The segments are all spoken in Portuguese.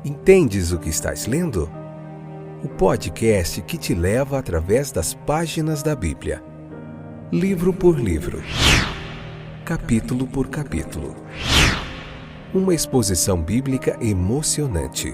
Entendes o que estás lendo? O podcast que te leva através das páginas da Bíblia, livro por livro, capítulo por capítulo. Uma exposição bíblica emocionante.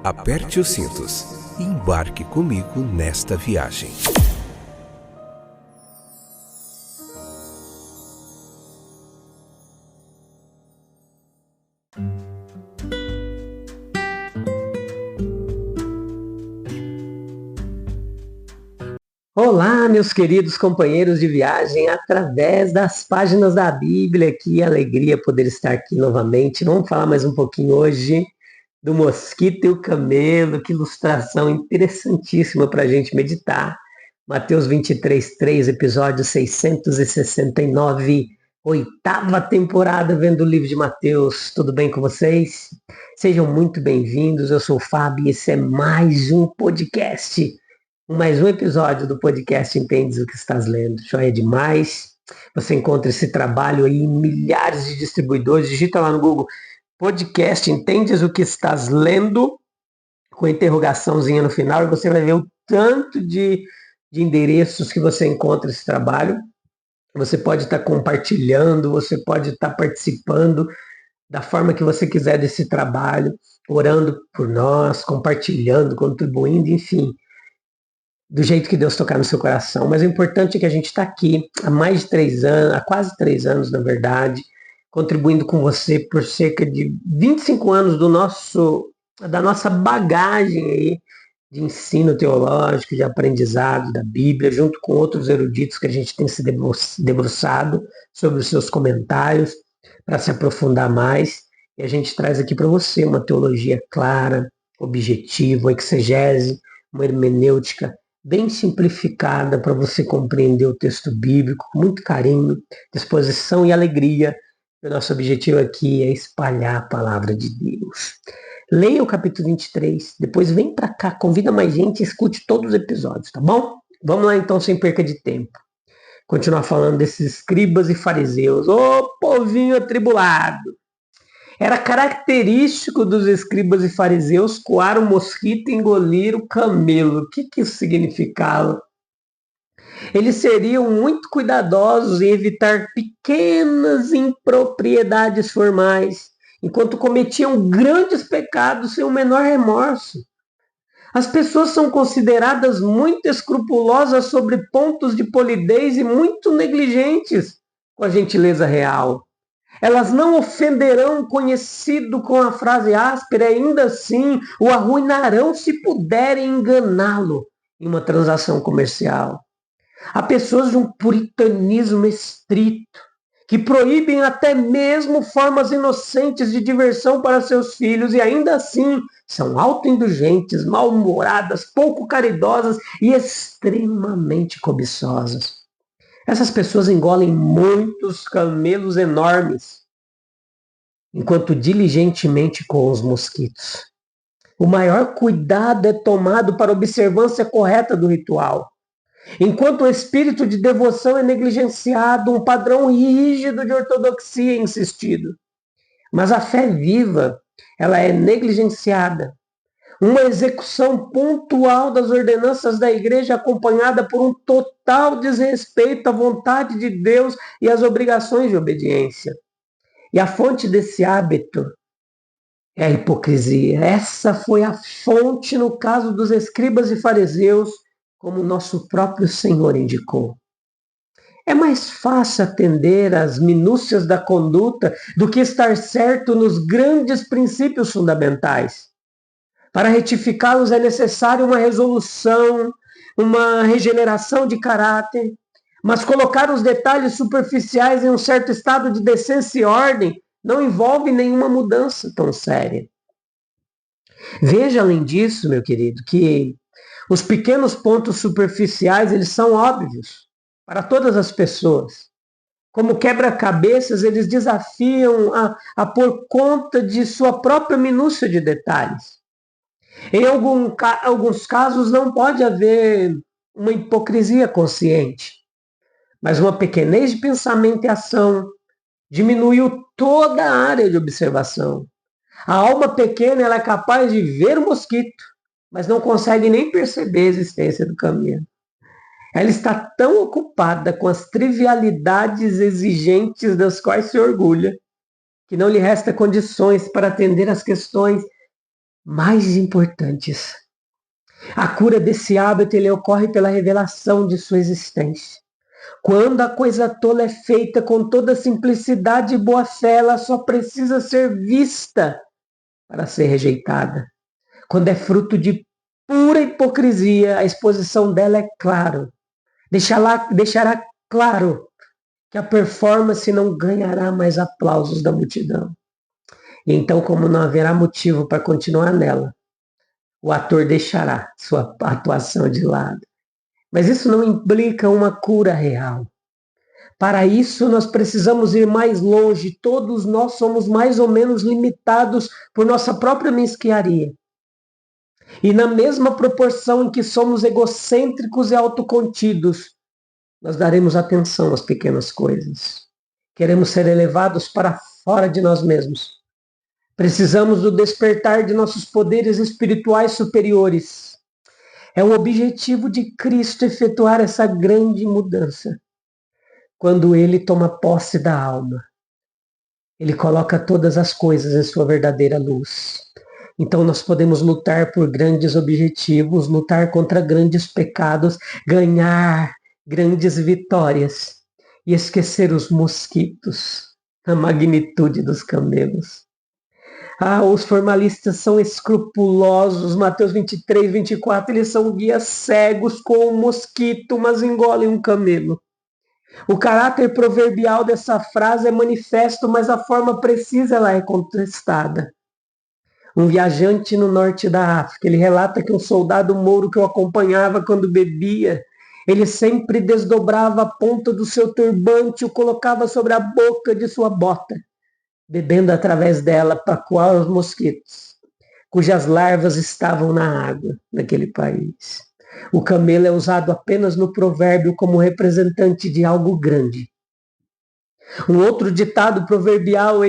Aperte os cintos e embarque comigo nesta viagem. Olá, meus queridos companheiros de viagem através das páginas da Bíblia. Que alegria poder estar aqui novamente. Vamos falar mais um pouquinho hoje do mosquito e o camelo. Que ilustração interessantíssima para a gente meditar. Mateus 23:3, episódio 669, 8ª temporada vendo o livro de Mateus. Tudo bem com vocês? Sejam muito bem-vindos. Eu sou o Fábio e esse é mais um podcast. Mais um episódio do podcast Entendes o que estás lendo. Joia demais. Você encontra esse trabalho aí em milhares de distribuidores. Digita lá no Google podcast Entendes o que estás lendo, com interrogaçãozinha no final, e você vai ver o tanto de endereços que você encontra esse trabalho. Você pode estar compartilhando, você pode estar participando da forma que você quiser desse trabalho, orando por nós, compartilhando, contribuindo, enfim, do jeito que Deus tocar no seu coração. Mas o importante é que a gente está aqui há mais de 3 anos, há quase 3 anos, na verdade, contribuindo com você por cerca de 25 anos da nossa bagagem aí de ensino teológico, de aprendizado da Bíblia, junto com outros eruditos que a gente tem se debruçado sobre os seus comentários para se aprofundar mais. E a gente traz aqui para você uma teologia clara, objetiva, exegese, uma hermenêutica bem simplificada para você compreender o texto bíblico, com muito carinho, disposição e alegria. O nosso objetivo aqui é espalhar a palavra de Deus. Leia o capítulo 23, depois vem para cá, convida mais gente e escute todos os episódios, tá bom? Vamos lá então, sem perca de tempo. Continuar falando desses escribas e fariseus. Ô povinho atribulado! Era característico dos escribas e fariseus coar o mosquito e engolir o camelo. O que isso significava? Eles seriam muito cuidadosos em evitar pequenas impropriedades formais, enquanto cometiam grandes pecados sem o menor remorso. As pessoas são consideradas muito escrupulosas sobre pontos de polidez e muito negligentes com a gentileza real. Elas não ofenderão o conhecido com a frase áspera, ainda assim o arruinarão se puderem enganá-lo em uma transação comercial. Há pessoas de um puritanismo estrito, que proíbem até mesmo formas inocentes de diversão para seus filhos e ainda assim são autoindulgentes, mal-humoradas, pouco caridosas e extremamente cobiçosas. Essas pessoas engolem muitos camelos enormes, enquanto diligentemente coam os mosquitos. O maior cuidado é tomado para a observância correta do ritual. Enquanto o espírito de devoção é negligenciado, um padrão rígido de ortodoxia é insistido. Mas a fé viva, ela é negligenciada. Uma execução pontual das ordenanças da igreja acompanhada por um total desrespeito à vontade de Deus e às obrigações de obediência. E a fonte desse hábito é a hipocrisia. Essa foi a fonte no caso dos escribas e fariseus, como o nosso próprio Senhor indicou. É mais fácil atender às minúcias da conduta do que estar certo nos grandes princípios fundamentais. Para retificá-los é necessário uma resolução, uma regeneração de caráter, mas colocar os detalhes superficiais em um certo estado de decência e ordem não envolve nenhuma mudança tão séria. Veja, além disso, meu querido, que os pequenos pontos superficiais, eles são óbvios para todas as pessoas. Como quebra-cabeças, eles desafiam a pôr conta de sua própria minúcia de detalhes. Em alguns casos não pode haver uma hipocrisia consciente, mas uma pequenez de pensamento e ação diminuiu toda a área de observação. A alma pequena ela é capaz de ver o mosquito, mas não consegue nem perceber a existência do camelo. Ela está tão ocupada com as trivialidades exigentes das quais se orgulha, que não lhe resta condições para atender às questões mais importantes. A cura desse hábito ele ocorre pela revelação de sua existência. Quando a coisa tola é feita com toda simplicidade e boa fé, ela só precisa ser vista para ser rejeitada. Quando é fruto de pura hipocrisia, a exposição dela é claro. Deixará claro que a performance não ganhará mais aplausos da multidão. E então, como não haverá motivo para continuar nela, o ator deixará sua atuação de lado. Mas isso não implica uma cura real. Para isso, nós precisamos ir mais longe. Todos nós somos mais ou menos limitados por nossa própria mesquinharia. E na mesma proporção em que somos egocêntricos e autocontidos, nós daremos atenção às pequenas coisas. Queremos ser elevados para fora de nós mesmos. Precisamos do despertar de nossos poderes espirituais superiores. É o objetivo de Cristo efetuar essa grande mudança. Quando ele toma posse da alma, ele coloca todas as coisas em sua verdadeira luz. Então nós podemos lutar por grandes objetivos, lutar contra grandes pecados, ganhar grandes vitórias e esquecer os mosquitos, a magnitude dos camelos. Os formalistas são escrupulosos. Mateus 23, 24, eles são guias cegos com um mosquito, mas engolem um camelo. O caráter proverbial dessa frase é manifesto, mas a forma precisa ela é contestada. Um viajante no norte da África, ele relata que um soldado mouro que o acompanhava quando bebia, ele sempre desdobrava a ponta do seu turbante e o colocava sobre a boca de sua bota, bebendo através dela para coar os mosquitos, cujas larvas estavam na água naquele país. O camelo é usado apenas no provérbio como representante de algo grande. Um outro ditado proverbial,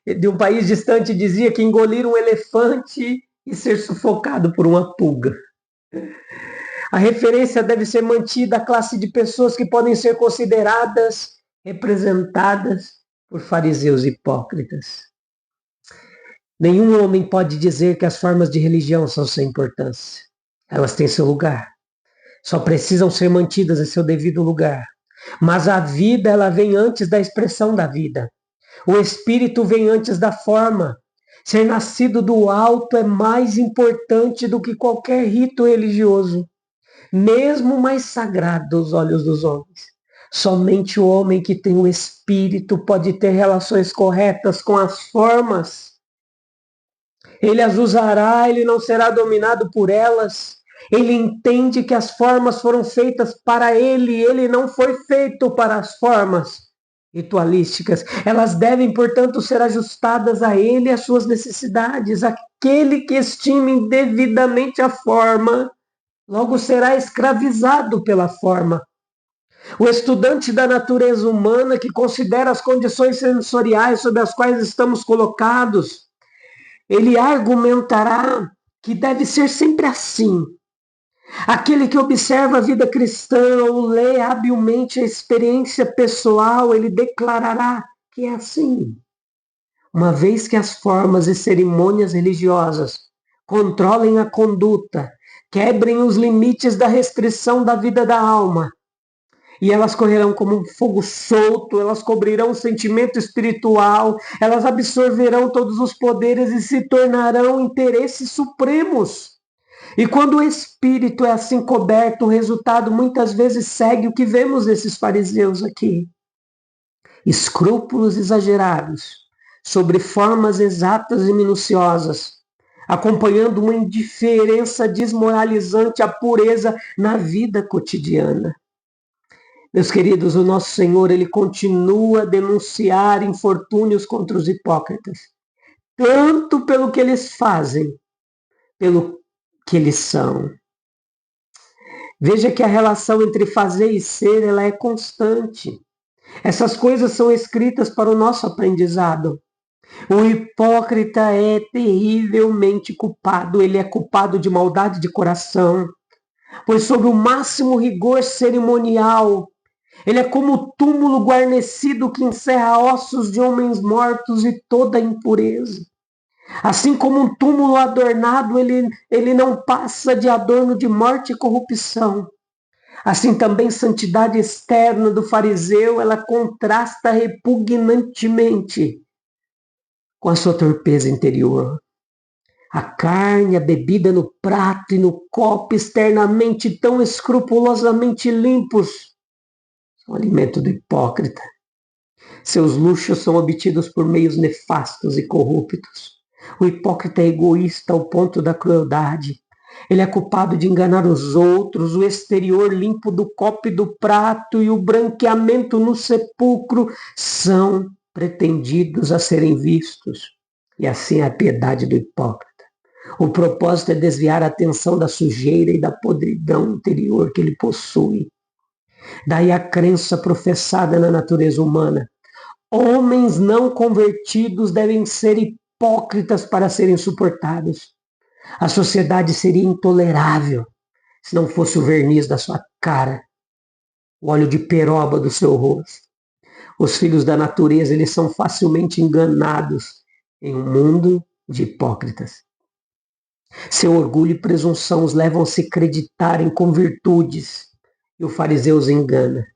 de um país distante, dizia que engolir um elefante e ser sufocado por uma pulga. A referência deve ser mantida à classe de pessoas que podem ser consideradas, representadas por fariseus hipócritas. Nenhum homem pode dizer que as formas de religião são sem importância. Elas têm seu lugar. Só precisam ser mantidas em seu devido lugar. Mas a vida, ela vem antes da expressão da vida. O espírito vem antes da forma. Ser nascido do alto é mais importante do que qualquer rito religioso, mesmo mais sagrado aos olhos dos homens. Somente o homem que tem o espírito pode ter relações corretas com as formas. Ele as usará, ele não será dominado por elas. Ele entende que as formas foram feitas para ele não foi feito para as formas ritualísticas. Elas devem, portanto, ser ajustadas a ele e às suas necessidades. Aquele que estima indevidamente a forma, logo será escravizado pela forma. O estudante da natureza humana que considera as condições sensoriais sob as quais estamos colocados, ele argumentará que deve ser sempre assim. Aquele que observa a vida cristã ou lê habilmente a experiência pessoal, ele declarará que é assim. Uma vez que as formas e cerimônias religiosas controlem a conduta, quebrem os limites da restrição da vida da alma, e elas correrão como um fogo solto, elas cobrirão o sentimento espiritual, elas absorverão todos os poderes e se tornarão interesses supremos. E quando o espírito é assim coberto, o resultado muitas vezes segue o que vemos nesses fariseus aqui. Escrúpulos exagerados sobre formas exatas e minuciosas, acompanhando uma indiferença desmoralizante à pureza na vida cotidiana. Meus queridos, o nosso Senhor, ele continua a denunciar infortúnios contra os hipócritas, tanto pelo que eles fazem, pelo que eles são. Veja que a relação entre fazer e ser, ela é constante. Essas coisas são escritas para o nosso aprendizado. O hipócrita é terrivelmente culpado, ele é culpado de maldade de coração, pois sob o máximo rigor cerimonial, ele é como o túmulo guarnecido que encerra ossos de homens mortos e toda impureza. Assim como um túmulo adornado, ele não passa de adorno de morte e corrupção. Assim também santidade externa do fariseu, ela contrasta repugnantemente com a sua torpeza interior. A carne, a bebida no prato e no copo externamente tão escrupulosamente limpos, são alimento do hipócrita. Seus luxos são obtidos por meios nefastos e corruptos. O hipócrita é egoísta ao ponto da crueldade. Ele é culpado de enganar os outros, o exterior limpo do copo e do prato e o branqueamento no sepulcro são pretendidos a serem vistos. E assim é a piedade do hipócrita. O propósito é desviar a atenção da sujeira e da podridão interior que ele possui. Daí a crença professada na natureza humana. Homens não convertidos devem ser hipócritas para serem suportados. A sociedade seria intolerável se não fosse o verniz da sua cara, o óleo de peroba do seu rosto. Os filhos da natureza, eles são facilmente enganados em um mundo de hipócritas. Seu orgulho e presunção os levam a se acreditarem com virtudes, e o fariseu os engana.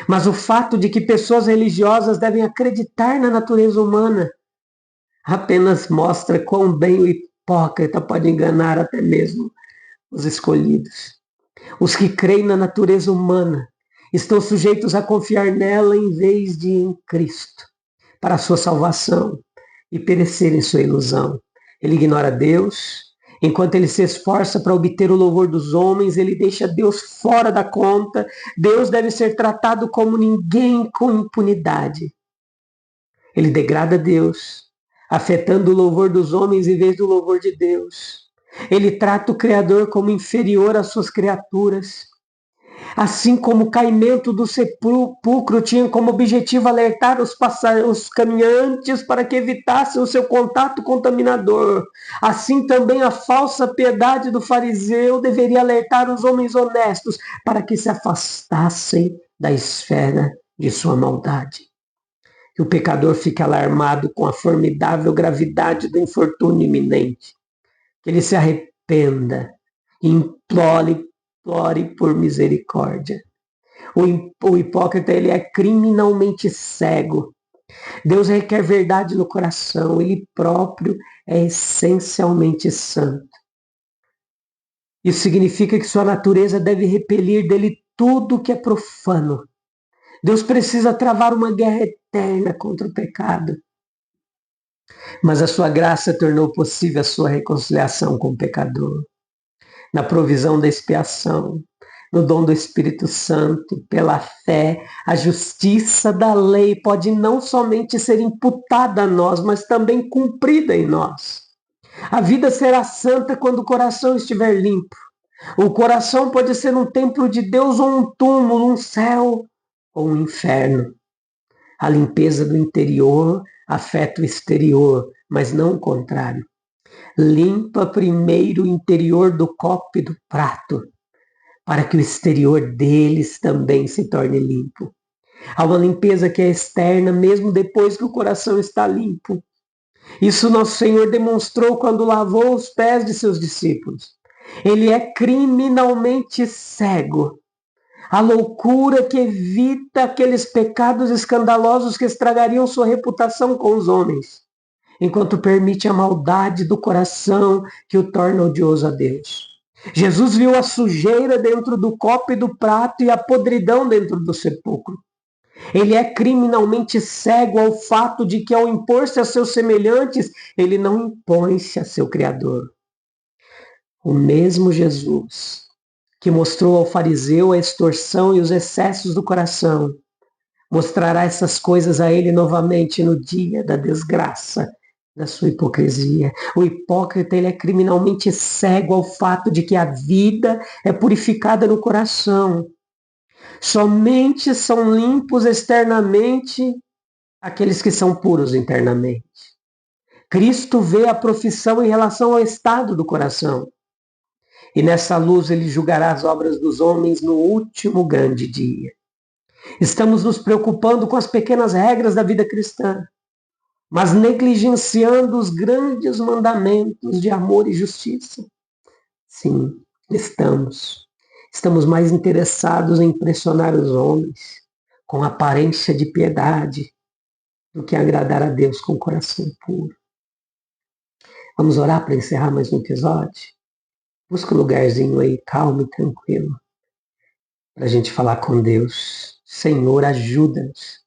Mas o fato de que pessoas religiosas devem acreditar na natureza humana apenas mostra quão bem o hipócrita pode enganar até mesmo os escolhidos. Os que creem na natureza humana estão sujeitos a confiar nela em vez de em Cristo, para a sua salvação e perecer em sua ilusão. Ele ignora Deus. Enquanto ele se esforça para obter o louvor dos homens, ele deixa Deus fora da conta. Deus deve ser tratado como ninguém, com impunidade. Ele degrada Deus, afetando o louvor dos homens em vez do louvor de Deus. Ele trata o Criador como inferior às suas criaturas. Assim como o caimento do sepulcro tinha como objetivo alertar os caminhantes para que evitassem o seu contato contaminador, assim também a falsa piedade do fariseu deveria alertar os homens honestos para que se afastassem da esfera de sua maldade. Que o pecador fique alarmado com a formidável gravidade do infortúnio iminente. Que ele se arrependa e implore por misericórdia. O hipócrita, ele é criminalmente cego. Deus requer verdade no coração. Ele próprio é essencialmente santo. Isso significa que sua natureza deve repelir dele tudo que é profano. Deus precisa travar uma guerra eterna contra o pecado. Mas a sua graça tornou possível a sua reconciliação com o pecador. Na provisão da expiação, no dom do Espírito Santo, pela fé, a justiça da lei pode não somente ser imputada a nós, mas também cumprida em nós. A vida será santa quando o coração estiver limpo. O coração pode ser um templo de Deus ou um túmulo, um céu ou um inferno. A limpeza do interior afeta o exterior, mas não o contrário. Limpa primeiro o interior do copo e do prato, para que o exterior deles também se torne limpo. Há uma limpeza que é externa, mesmo depois que o coração está limpo. Isso nosso Senhor demonstrou quando lavou os pés de seus discípulos. Ele é criminalmente cego. A loucura que evita aqueles pecados escandalosos que estragariam sua reputação com os homens, enquanto permite a maldade do coração que o torna odioso a Deus. Jesus viu a sujeira dentro do copo e do prato e a podridão dentro do sepulcro. Ele é criminalmente cego ao fato de que, ao impor-se a seus semelhantes, ele não impõe-se a seu Criador. O mesmo Jesus que mostrou ao fariseu a extorsão e os excessos do coração, mostrará essas coisas a ele novamente no dia da desgraça da sua hipocrisia. O hipócrita, ele é criminalmente cego ao fato de que a vida é purificada no coração. Somente são limpos externamente aqueles que são puros internamente. Cristo vê a profissão em relação ao estado do coração. E nessa luz ele julgará as obras dos homens no último grande dia. Estamos nos preocupando com as pequenas regras da vida cristã, mas negligenciando os grandes mandamentos de amor e justiça. Sim, estamos. Estamos mais interessados em impressionar os homens com aparência de piedade do que agradar a Deus com o coração puro. Vamos orar para encerrar mais um episódio? Busca um lugarzinho aí calmo e tranquilo para a gente falar com Deus. Senhor, ajuda-nos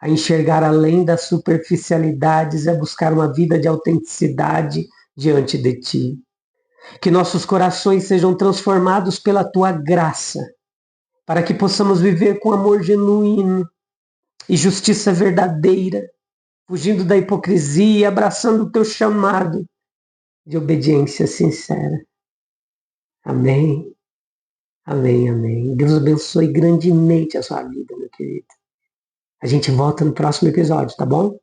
a enxergar além das superficialidades e a buscar uma vida de autenticidade diante de Ti. Que nossos corações sejam transformados pela Tua graça, para que possamos viver com amor genuíno e justiça verdadeira, fugindo da hipocrisia, abraçando o Teu chamado de obediência sincera. Amém, amém, amém. Deus abençoe grandemente a sua vida, meu querido. A gente volta no próximo episódio, tá bom?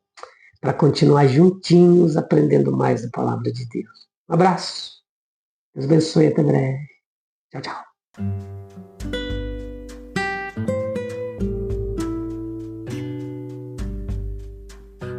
Para continuar juntinhos aprendendo mais da palavra de Deus. Um abraço. Deus abençoe, até breve. Tchau, tchau.